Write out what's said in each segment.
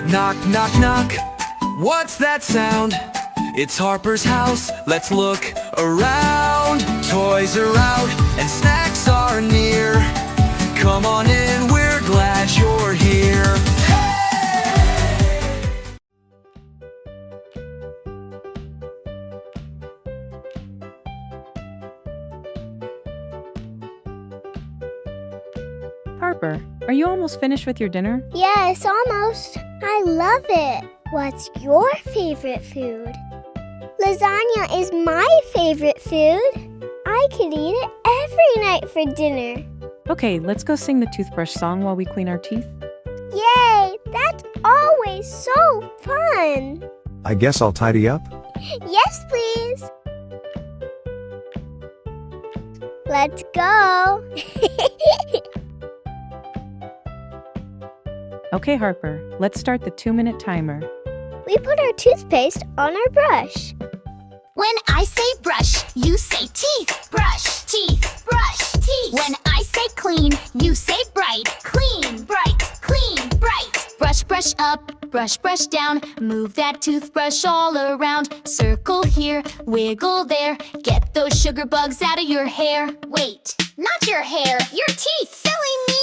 Knock, knock, knock. What's that sound? It's Harper's house. Let's look around. Toys are out and snacks are near. Come on in, we're glad you're here. Harper, are you almost finished with your dinner? Yes, almost. I love it. What's your favorite food? Lasagna is my favorite food. I could eat it every night for dinner. Okay, let's go sing the toothbrush song while we clean our teeth. Yay! That's always so fun. I guess I'll tidy up. Yes, please. Let's go. Okay, Harper, let's start the 2-minute timer. We put our toothpaste on our brush. When I say brush, you say teeth. Brush, teeth, brush, teeth. When I say clean, you say bright. Clean, bright, clean, bright. Brush, brush up, brush, brush down. Move that toothbrush all around. Circle here, wiggle there. Get those sugar bugs out of your hair. Wait, not your hair, your teeth. Silly me!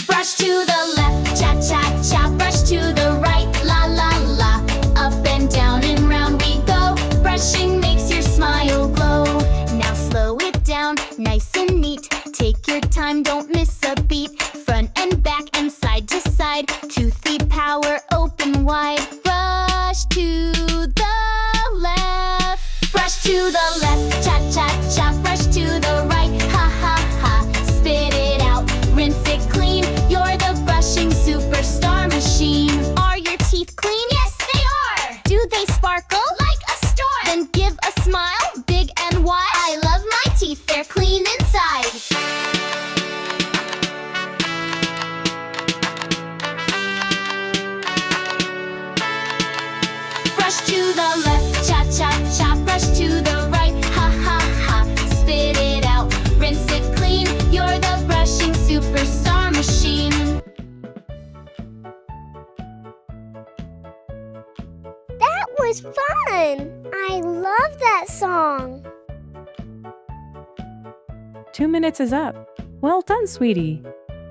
Brush to the left, cha, cha, cha. Brush to the right, la, la, la. Up and down and round we go. Brushing makes your smile glow. Now slow it down, nice and neat. Take your time, don't miss a beat. Front and back and side to side. Toothy power, open wide. Brush to the left. Brush to the left, cha, cha, cha. Brush to the right, ha, ha, ha. Spit it out, rinse it clean. You're the brushing superstar machine. Are your teeth clean? Yes, they are. Do they sparkle? Like a star. Then give a smile, big and wide. I love my teeth, they're clean inside. Brush to the left, cha, cha, cha. Brush to the right, ha, ha, ha. Spit it out, rinse it clean. You're the brushing superstar machine. That was fun. I love that song. 2 minutes is up. Well done, sweetie.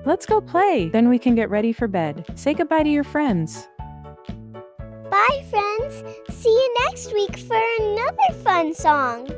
Let's go play, then we can get ready for bed. Say goodbye to your friends. Bye, friends. See you next week for another fun song.